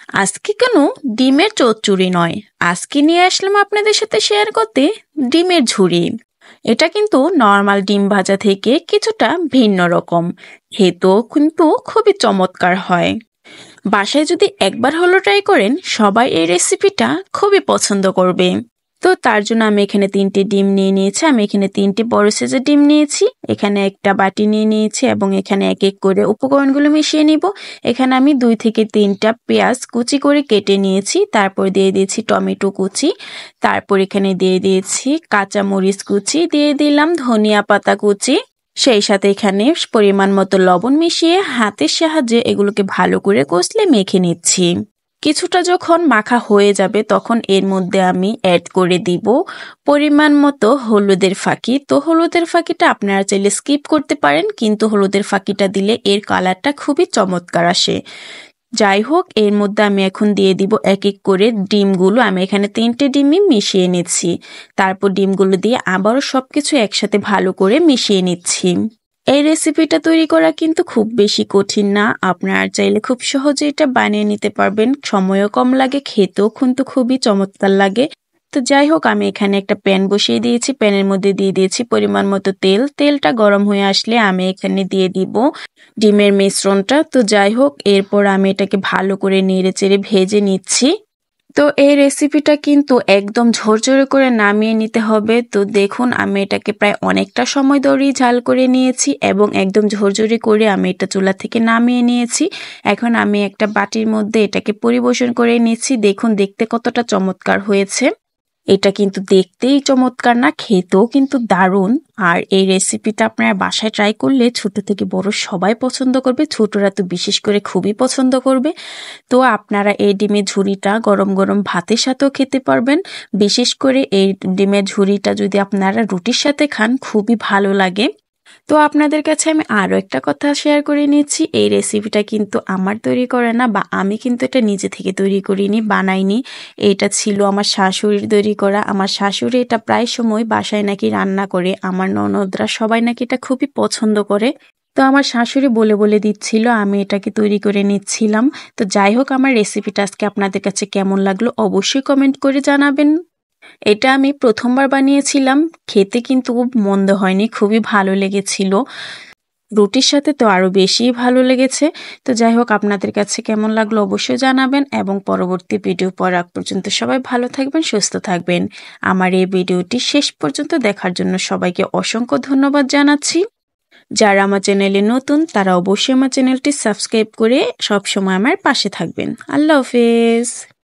আজকে কোনো ডিমের চচ্চড়ি নয়, আজকে নিয়ে আসলাম আপনাদের সাথে শেয়ার করতে ডিমের ঝুড়ি। এটা কিন্তু নর্মাল ডিম ভাজা থেকে কিছুটা ভিন্ন রকম, খেতেও কিন্তু খুবই চমৎকার হয়। বাসায় যদি একবার হলো ট্রাই করেন, সবাই এই রেসিপিটা খুবই পছন্দ করবে। তো তার জন্য আমি এখানে 3টে ডিম নিয়ে নিয়েছি। আমি এখানে 3টে বড় সাইজের ডিম নিয়েছি। এখানে একটা বাটি নিয়ে নিয়েছি এবং এখানে এক এক করে উপকরণগুলো মিশিয়ে নিব। এখানে আমি 2 থেকে 3টা পেঁয়াজ কুচি করে কেটে নিয়েছি। তারপর দিয়ে দিয়েছি টমেটো কুচি। তারপর এখানে দিয়ে দিয়েছি কাঁচা মরিচ কুচি, দিয়ে দিলাম ধনিয়া পাতা কুচি। সেই সাথে এখানে পরিমাণ মতো লবণ মিশিয়ে হাতের সাহায্যে এগুলোকে ভালো করে কষলে মেখে নিচ্ছি। কিছুটা যখন মাখা হয়ে যাবে তখন এর মধ্যে আমি অ্যাড করে দিব পরিমাণ মতো হলুদের ফাঁকি। তো হলুদের ফাঁকিটা আপনারা চাইলে স্কিপ করতে পারেন, কিন্তু হলুদের ফাঁকিটা দিলে এর কালারটা খুবই চমৎকার আসে। যাই হোক, এর মধ্যে আমি এখন দিয়ে দিব এক এক করে ডিমগুলো। আমি এখানে 3টে ডিমই মিশিয়ে নিচ্ছি। তারপর ডিমগুলো দিয়ে আবারও সবকিছু একসাথে ভালো করে মিশিয়ে নিচ্ছি। এই রেসিপিটা তৈরি করা কিন্তু খুব বেশি কঠিন না, আপনারা চাইলে খুব সহজে এটা বানিয়ে নিতে পারবেন। সময়ও কম লাগে, খেতেও কিন্তু খুবই চমৎকার লাগে। তো যাই হোক, আমি এখানে একটা প্যান বসিয়ে দিয়েছি। প্যানের মধ্যে দিয়ে দিয়েছি পরিমাণ মতো তেল। তেলটা গরম হয়ে আসলে আমি এখানে দিয়ে দিব ডিমের মিশ্রণটা। তো যাই হোক, এরপর আমি এটাকে ভালো করে নেড়ে চেড়ে ভেজে নিচ্ছি। তো এই রেসিপিটা কিন্তু একদম ঝরঝরে করে নামিয়ে নিতে হবে। তো দেখুন, আমি এটাকে প্রায় অনেকটা সময় ধরেই ঝাল করে নিয়েছি এবং একদম ঝরঝরে করে আমি এটা চুলা থেকে নামিয়ে নিয়েছি। এখন আমি একটা বাটির মধ্যে এটাকে পরিবেশন করে নিচ্ছি। দেখুন দেখতে কতটা চমৎকার হয়েছে। এটা কিন্তু দেখতেই চমৎকার না, খেতেও কিন্তু দারুণ। আর এই রেসিপিটা আপনারা বাসায় ট্রাই করলে ছোট থেকে বড় সবাই পছন্দ করবে, ছোটরা তো বিশেষ করে খুবই পছন্দ করবে। তো আপনারা এই ডিমের ঝুড়িটা গরম গরম ভাতের সাথেও খেতে পারবেন। বিশেষ করে এই ডিমের ঝুড়িটা যদি আপনারা রুটির সাথে খান, খুবই ভালো লাগে। তো আপনাদের কাছে আমি আরও একটা কথা শেয়ার করে নিচ্ছি। এই রেসিপিটা কিন্তু আমার তৈরি করা না, বা আমি কিন্তু এটা নিজে থেকে তৈরি করিনি, বানাইনি। এটা ছিল আমার শাশুড়ির তৈরি করা। আমার শাশুড়ি এটা প্রায় সময় বাসায় নাকি রান্না করে, আমার ননদরা সবাই নাকি এটা খুবই পছন্দ করে। তো আমার শাশুড়ি বলে বলে দিচ্ছিল, আমি এটাকে তৈরি করে নিচ্ছিলাম। তো যাই হোক, আমার রেসিপিটা আজকে আপনাদের কাছে কেমন লাগলো অবশ্যই কমেন্ট করে জানাবেন। এটা আমি প্রথমবার বানিয়েছিলাম, খেতে কিন্তু খুব মন্দ হয়নি, খুবই ভালো লেগেছিল। রুটির সাথে তো আরো বেশি ভালো লেগেছে। তো যাই হোক, আপনাদের কাছে কেমন লাগলো অবশ্যই জানাবেন এবং পরবর্তী ভিডিও পড়া পর্যন্ত সবাই ভালো থাকবেন, সুস্থ থাকবেন। আমার এই ভিডিওটি শেষ পর্যন্ত দেখার জন্য সবাইকে অসংখ্য ধন্যবাদ জানাচ্ছি। যারা আমার চ্যানেলে নতুন তারা অবশ্যই আমার চ্যানেলটি সাবস্ক্রাইব করে সবসময় আমার পাশে থাকবেন। আল্লাহ হাফেজ।